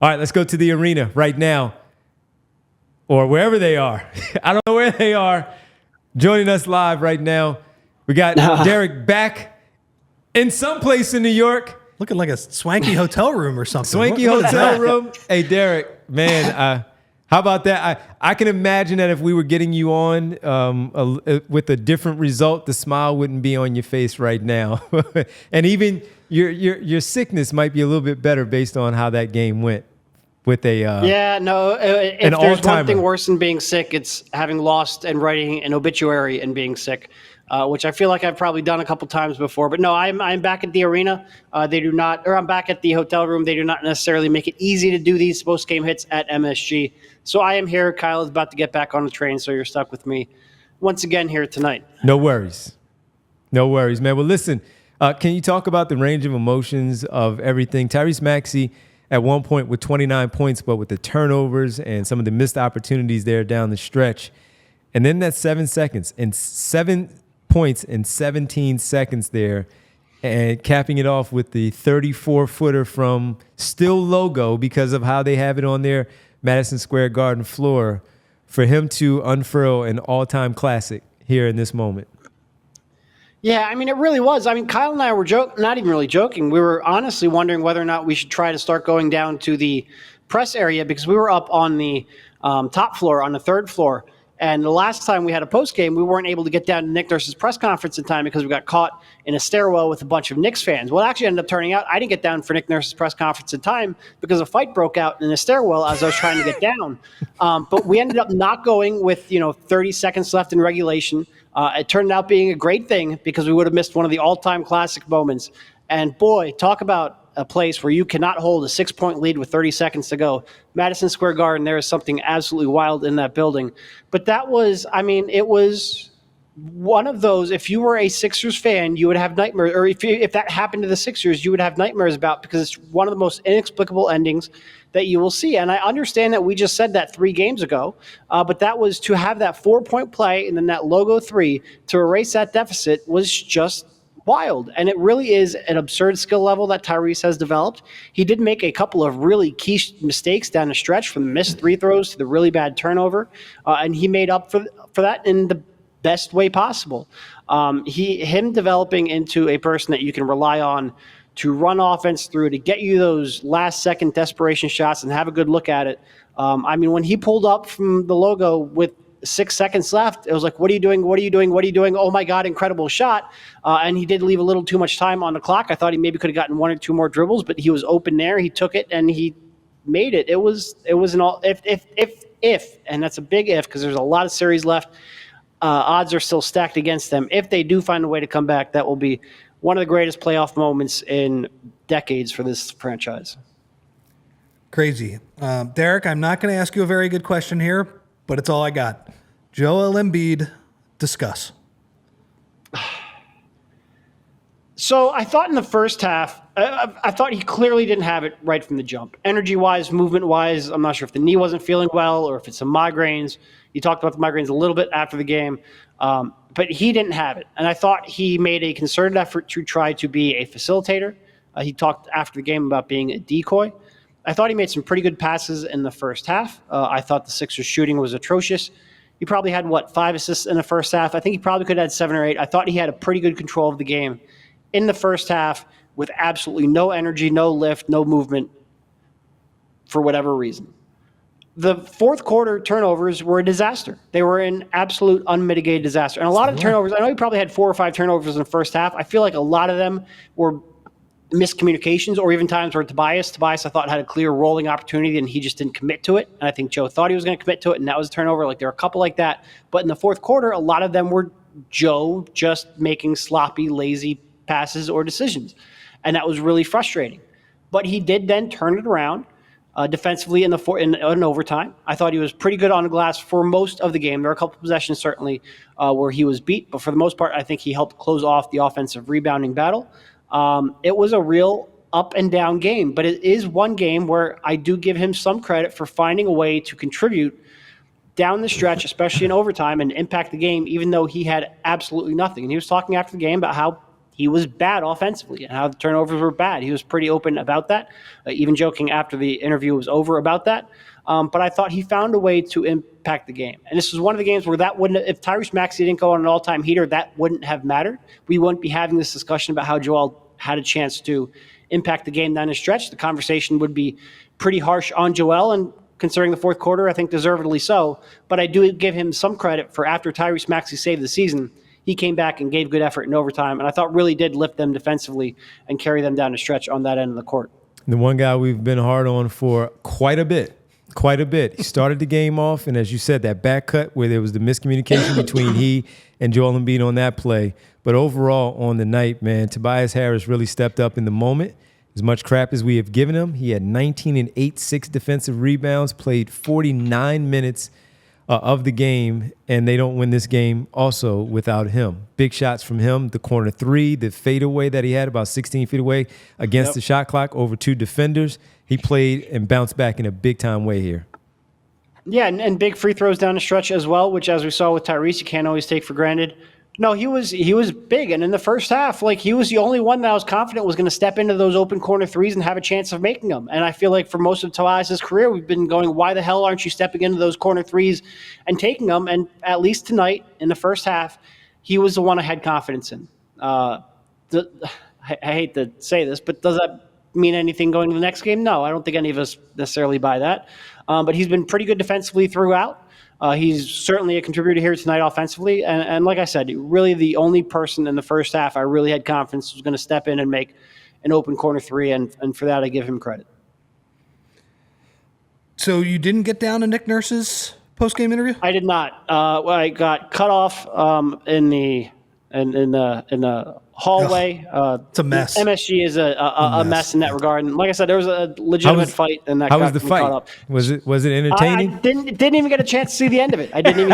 All right, let's go to the arena right now, or wherever they are. I don't know where they are. Joining us live right now, we got Derek back in some place in New York. Looking like a swanky hotel room or something. Swanky hotel room. Hey, Derek, man, how about that? I can imagine that if we were getting you on with a different result, the smile wouldn't be on your face right now. And even your sickness might be a little bit better based on how that game went. With a if there's one thing worse than being sick, it's having lost and writing an obituary and being sick, which I feel like I've probably done a couple times before. But no, I'm back at the arena. I'm back at the hotel room. They do not necessarily make it easy to do these post-game hits at MSG. So I am here. Kyle is about to get back on the train, so you're stuck with me once again here tonight. No worries, man. Well, listen, can you talk about the range of emotions of everything? Tyrese Maxey at one point with 29 points, but with the turnovers and some of the missed opportunities there down the stretch. And then that 7 seconds and 7 points in 17 seconds there, and capping it off with the 34-footer from still logo because of how they have it on their Madison Square Garden floor, for him to unfurl an all-time classic here in this moment. Yeah, I mean, it really was. I mean, Kyle and I were not even really joking. We were honestly wondering whether or not we should try to start going down to the press area, because we were up on the top floor, on the third floor. And the last time we had a post game, we weren't able to get down to Nick Nurse's press conference in time because we got caught in a stairwell with a bunch of Knicks fans. Well, it actually ended up turning out I didn't get down for Nick Nurse's press conference in time because a fight broke out in the stairwell as I was trying to get down. But we ended up not going with 30 seconds left in regulation. It turned out being a great thing because we would have missed one of the all-time classic moments. And boy, talk about a place where you cannot hold a 6-point lead with 30 seconds to go. Madison Square Garden, there is something absolutely wild in that building. But that was, it was one of those, if you were a Sixers fan, you would have nightmares, or if that happened to the Sixers, you would have nightmares about, because it's one of the most inexplicable endings that you will see. And I understand that we just said that 3 games ago, but that was to have that 4-point play and then that logo 3 to erase that deficit was just wild. And it really is an absurd skill level that Tyrese has developed. He did make a couple of really key mistakes down the stretch, from the missed 3 throws to the really bad turnover, and he made up for that in the best way possible. Him developing into a person that you can rely on to run offense through, to get you those last-second desperation shots and have a good look at it. When he pulled up from the logo with 6 seconds left, it was like, what are you doing? What are you doing? What are you doing? Oh, my God, incredible shot. And he did leave a little too much time on the clock. I thought he maybe could have gotten 1 or 2 more dribbles, but he was open there. He took it, and he made it. It was an all – if, and that's a big if, because there's a lot of series left. Odds are still stacked against them. If they do find a way to come back, that will be one of the greatest playoff moments in decades for this franchise. Crazy. Derek, I'm not going to ask you a very good question here, but it's all I got. Joel Embiid, discuss. So I thought in the first half, I thought he clearly didn't have it right from the jump. Energy-wise, movement-wise, I'm not sure if the knee wasn't feeling well or if it's some migraines. He talked about the migraines a little bit after the game, but he didn't have it. And I thought he made a concerted effort to try to be a facilitator. He talked after the game about being a decoy. I thought he made some pretty good passes in the first half. I thought the Sixers shooting was atrocious. He probably had, 5 assists in the first half? I think he probably could have had 7 or 8. I thought he had a pretty good control of the game in the first half with absolutely no energy, no lift, no movement for whatever reason. The fourth quarter turnovers were a disaster. They were an absolute unmitigated disaster. And a lot of turnovers, I know he probably had 4 or 5 turnovers in the first half. I feel like a lot of them were miscommunications, or even times where Tobias I thought had a clear rolling opportunity and he just didn't commit to it. And I think Joe thought he was going to commit to it, and that was a turnover. Like, there were a couple like that. But in the fourth quarter, a lot of them were Joe just making sloppy, lazy passes or decisions. And that was really frustrating. But he did then turn it around defensively in overtime. I thought he was pretty good on the glass for most of the game. There were a couple of possessions certainly where he was beat, but for the most part, I think he helped close off the offensive rebounding battle. It was a real up and down game, but it is one game where I do give him some credit for finding a way to contribute down the stretch, especially in overtime, and impact the game, even though he had absolutely nothing. And he was talking after the game about how he was bad offensively and how the turnovers were bad. He was pretty open about that, even joking after the interview was over about that. But I thought he found a way to impact the game. And this was one of the games where that wouldn't, if Tyrese Maxey didn't go on an all-time heater, that wouldn't have mattered. We wouldn't be having this discussion about how Joel had a chance to impact the game down the stretch. The conversation would be pretty harsh on Joel, and considering the fourth quarter, I think deservedly so. But I do give him some credit for after Tyrese Maxey saved the season, he came back and gave good effort in overtime, and I thought really did lift them defensively and carry them down the stretch on that end of the court. The one guy we've been hard on for quite a bit. He started the game off, and as you said, that back cut where there was the miscommunication between he and Joel Embiid on that play. But overall on the night, man, Tobias Harris really stepped up in the moment. As much crap as we have given him, he had 19 and 8, 6 defensive rebounds, played 49 minutes of the game, and they don't win this game also without him. Big shots from him, the corner three, the fadeaway that he had about 16 feet away against the shot clock over 2 defenders. He played and bounced back in a big-time way here. Yeah, and big free throws down the stretch as well, which, as we saw with Tyrese, you can't always take for granted. No, he was big, and in the first half, like, he was the only one that I was confident was going to step into those open corner threes and have a chance of making them. And I feel like for most of Tobias' career, we've been going, why the hell aren't you stepping into those corner threes and taking them? And at least tonight, in the first half, he was the one I had confidence in. I hate to say this, but does that mean anything going to the next game? No, I don't think any of us necessarily buy that. But he's been pretty good defensively throughout. He's certainly a contributor here tonight offensively. And like I said, really the only person in the first half I really had confidence was going to step in and make an open corner three. And for that, I give him credit. So you didn't get down to Nick Nurse's post-game interview? I did not. I got cut off in the hallway. It's a mess. MSG is a mess in that regard. And like I said, there was a legitimate fight, and that got me caught up. Was it entertaining? I didn't even get a chance to see the end of it. I ended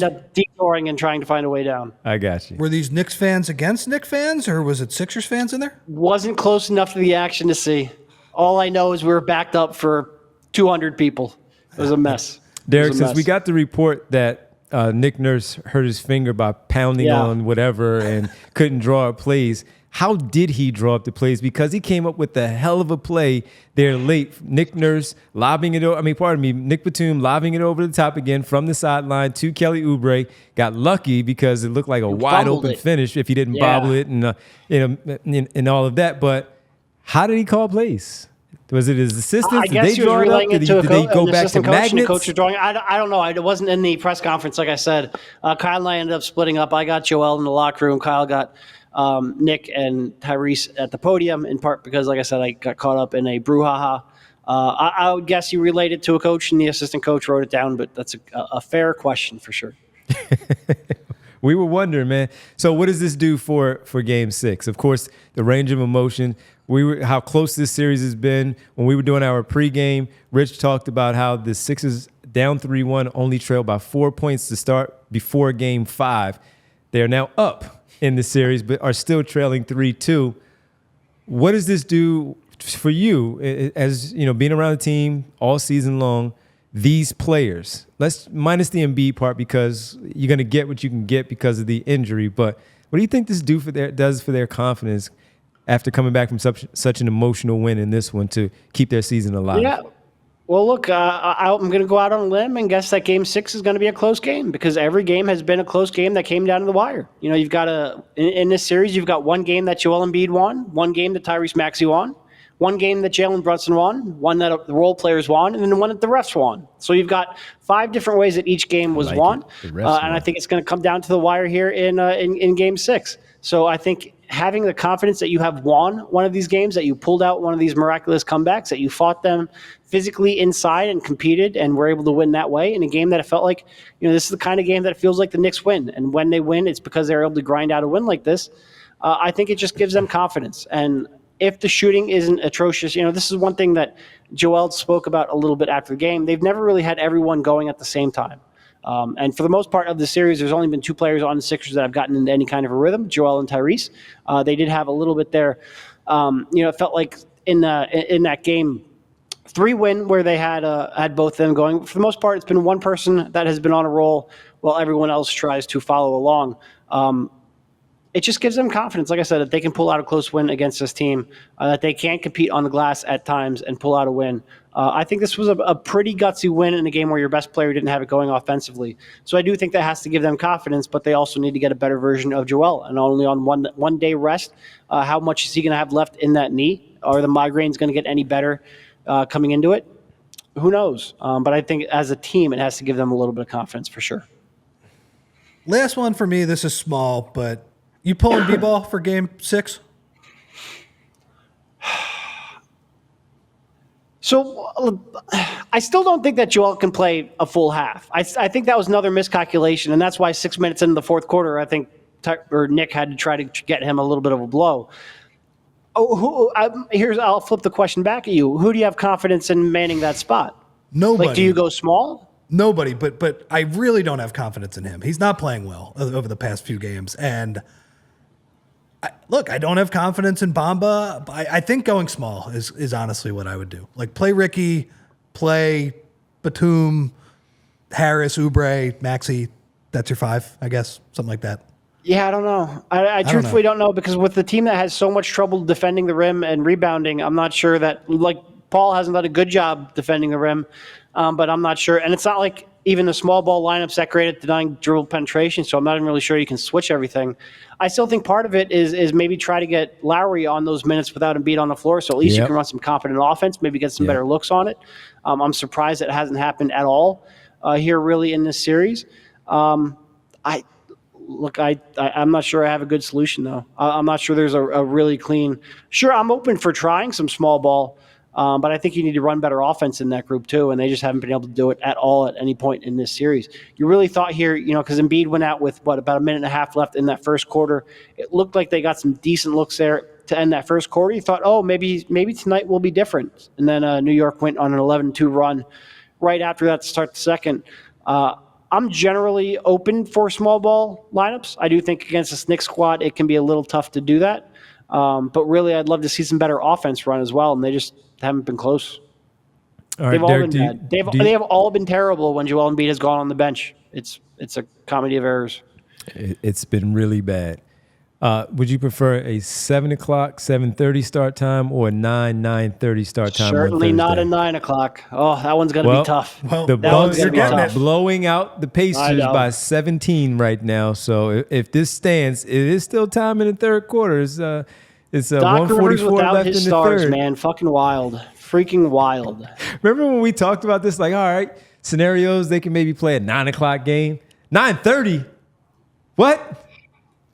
up detouring and trying to find a way down. I got you. Were these Knicks fans against Knicks fans, or was it Sixers fans in there? Wasn't close enough to the action to see. All I know is we were backed up for 200 people. It was a mess. Derek, since we got the report that Nick Nurse hurt his finger by pounding on whatever and couldn't draw up plays, how did he draw up the plays? Because he came up with a hell of a play there late. Nick Nurse lobbing it over. Nick Batum lobbing it over the top again from the sideline to Kelly Oubre. Got lucky because it looked like a wide open finish if he didn't bobble it and all of that. But how did he call plays? Was it his assistants? Did they draw it up? Did they go back to magnets? Coach was drawing. I don't know. It wasn't in the press conference, like I said. Kyle and I ended up splitting up. I got Joel in the locker room. Kyle got Nick and Tyrese at the podium, in part because, like I said, I got caught up in a brouhaha. I would guess he related to a coach, and the assistant coach wrote it down, but that's a fair question for sure. We were wondering, man. So what does this do for Game 6? Of course, the range of emotion. How close this series has been. When we were doing our pregame, Rich talked about how the Sixers down 3-1 only trailed by 4 points to start before Game 5. They are now up in the series, but are still trailing 3-2. What does this do for you as being around the team all season long? These players, let's minus the Embiid part because you're going to get what you can get because of the injury. But what do you think this does for their confidence after coming back from such an emotional win in this one to keep their season alive? Yeah. Well, look, I'm going to go out on a limb and guess that Game 6 is going to be a close game because every game has been a close game that came down to the wire. You've got in this series, you've got one game that Joel Embiid won, one game that Tyrese Maxey won, one game that Jalen Brunson won, one that the role players won, and then one that the refs won. So you've got 5 different ways that each game was won. And I think it's going to come down to the wire here in Game 6. So I think having the confidence that you have won one of these games, that you pulled out one of these miraculous comebacks, that you fought them physically inside and competed and were able to win that way in a game that it felt like, this is the kind of game that it feels like the Knicks win. And when they win, it's because they're able to grind out a win like this. I think it just gives them confidence. And if the shooting isn't atrocious, this is one thing that Joel spoke about a little bit after the game. They've never really had everyone going at the same time. And for the most part of the series, there's only been 2 players on the Sixers that have gotten into any kind of a rhythm, Joel and Tyrese. They did have a little bit there. It felt like in that Game 3 win where they had both of them going. For the most part, it's been one person that has been on a roll while everyone else tries to follow along. it just gives them confidence, like I said, that they can pull out a close win against this team, that they can compete on the glass at times and pull out a win. I think this was a pretty gutsy win in a game where your best player didn't have it going offensively. So I do think that has to give them confidence, but they also need to get a better version of Joel. And only on one day rest, how much is he going to have left in that knee? Are the migraines going to get any better coming into it? Who knows? But I think as a team, it has to give them a little bit of confidence for sure. Last one for me. This is small, but you pulling B-ball for Game 6? So I still don't think that Joel can play a full half. I think that was another miscalculation, and that's why 6 minutes into the fourth quarter, I think Nick had to try to get him a little bit of a blow. I'll flip the question back at you. Who do you have confidence in manning that spot? Nobody. Do you go small? Nobody, but I really don't have confidence in him. He's not playing well over the past few games. And I don't have confidence in Bamba. I think going small is honestly what I would do. Like play Ricky, play Batum, Harris, Oubre, Maxey. That's your 5, I guess, something like that. Yeah, I don't know. I truthfully don't know, because with the team that has so much trouble defending the rim and rebounding, I'm not sure that, like, Paul hasn't done a good job defending the rim, but I'm not sure. And it's not like even the small ball lineup's that great at denying dribble penetration, so I'm not even really sure you can switch everything. I still think part of it is maybe try to get Lowry on those minutes without Embiid on the floor, so at least you can run some confident offense, maybe get some better looks on it. I'm surprised it hasn't happened at all here really in this series. I'm not sure I have a good solution, though. I'm not sure there's a really clean. Sure, I'm open for trying some small ball, but I think you need to run better offense in that group, too, and they just haven't been able to do it at all at any point in this series. You really thought here, because Embiid went out with, about a minute and a half left in that first quarter. It looked like they got some decent looks there to end that first quarter. You thought, maybe tonight will be different. And then New York went on an 11-2 run right after that to start the second. I'm generally open for small ball lineups. I do think against this Knicks squad, it can be a little tough to do that. But really, I'd love to see some better offense run as well, and they just haven't been close. All right, they've all Derek, been bad. They have all been terrible when Joel Embiid has gone on the bench. It's a comedy of errors. It's been really bad. Would you prefer a 7 o'clock, 7:30 start time, or a 9:30 start time? Certainly not a 9 o'clock. Oh, that one's going to be tough. Well, the Bucks are tough. blowing out the Pacers by 17 right now. So if this stands, it is still time in the third quarter. It's Doc 144 Rivers without left his in the stars, third. man. Fucking wild. Freaking wild. Remember when we talked about this? Like, all right, scenarios, they can maybe play a 9 o'clock game. 9:30? What?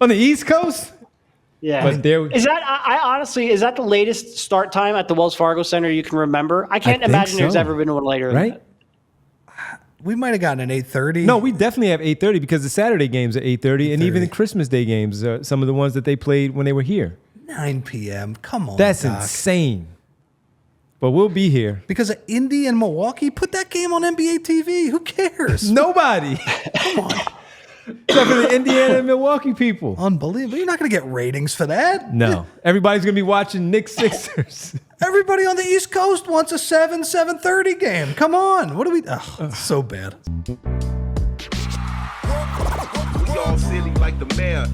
On the East Coast? Yeah. But there, Is that, I honestly, is that the latest start time at the Wells Fargo Center you can remember? I can't imagine there's ever been one later than that. We might have gotten an 8:30. No, we definitely have 8:30 because the Saturday games are 8:30, and even the Christmas Day games are some of the ones that they played when they were here. 9 p.m. Come on, That's Doc. insane. But we'll be here. Because of Indy and Milwaukee, put that game on NBA TV. Who cares? Nobody. Come on. Except for the Indiana and Milwaukee people. Unbelievable. You're not going to get ratings for that. No. Everybody's going to be watching Knicks Sixers. Everybody on the East Coast wants a 7:30 game. Come on. What do we... it's so bad. We all silly like the mayor.